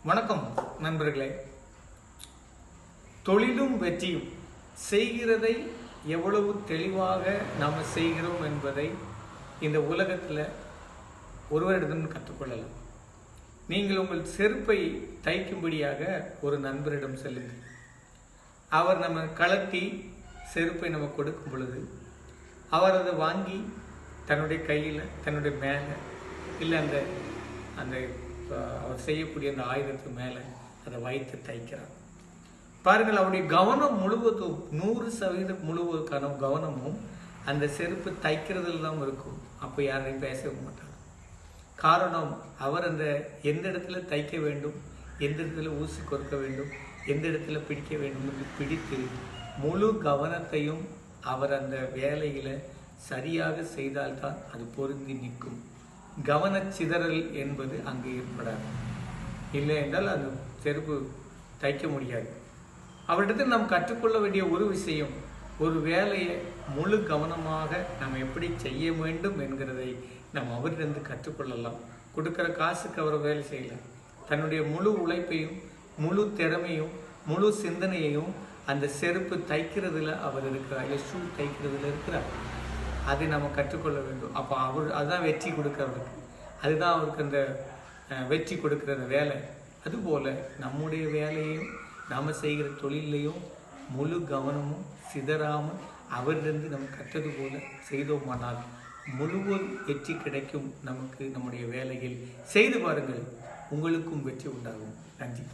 வணக்கம் நண்பர்களே. தொழிலும் வெற்றியும் செய்கிறதை எவ்வளவு தெளிவாக நாம் செய்கிறோம் என்பதை இந்த உலகத்தில் ஒருவரிடம் கற்றுக்கொள்ளலாம். நீங்கள் உங்கள் செருப்பை தைக்கும்படியாக ஒரு நண்பரிடம் செல்லுங்கள். அவர் நம்ம கலட்டி செருப்பை நம்ம கொடுக்கும் பொழுது அவர் அதை வாங்கி தன்னுடைய கையில், தன்னுடைய மேலே, இல்லை அந்த அந்த அவர் செய்யக்கூடிய அந்த ஆயுதத்துக்கு மேலே அதை வைத்து தைக்கிறார். பாருங்கள், அவருடைய கவனம் முழுவதும் 100% முழுவதுக்கான கவனமும் அந்த செருப்பு தைக்கிறதுல தான் இருக்கும். அப்போ யாரையும் பேசவே மாட்டார். காரணம், அவர் அந்த எந்த இடத்துல தைக்க வேண்டும், எந்த இடத்துல ஊசி கொடுக்க வேண்டும், எந்த இடத்துல பிடிக்க வேண்டும் என்று பிடித்து முழு கவனத்தையும் அவர் அந்த வேலையில் சரியாக செய்தால்தான் அது பொருந்தி நிற்கும். கவனச்சிதறல் என்பது அங்கே ஏற்படாது. இல்லை என்றால் அது செருப்பு தைக்க முடியாது. அவரிடத்தில் நாம் கற்றுக்கொள்ள வேண்டிய ஒரு விஷயம், ஒரு வேலையை முழு கவனமாக நாம் எப்படி செய்ய வேண்டும் என்கிறதை நாம் அவரிடந்து கற்றுக்கொள்ளலாம். கொடுக்குற காசுக்கு அவர் வேலை செய்யலாம். தன்னுடைய முழு உழைப்பையும், முழு திறமையும், முழு சிந்தனையையும் அந்த செருப்பு தைக்கிறதுல அவர் இருக்கிறார், இல்லை ஷூ தைக்கிறதுல இருக்கிறார். அதை நம்ம கற்றுக்கொள்ள வேண்டும். அப்போ அதுதான் வெற்றி கொடுக்கறதுக்கு, அதுதான் அவருக்கு அந்த வெற்றி கொடுக்குற அந்த வேலை. அதுபோல் நம்முடைய வேலையையும் நாம் செய்கிற தொழிலையும் முழு கவனமும் சிதறாமல் அவரிலிருந்து நம்ம கற்றது போல செய்தோமானால் முழுவதும் வெற்றி கிடைக்கும். நமக்கு நம்முடைய வேலையில் செய்து பாருங்கள், உங்களுக்கும் வெற்றி உண்டாகும். நன்றி.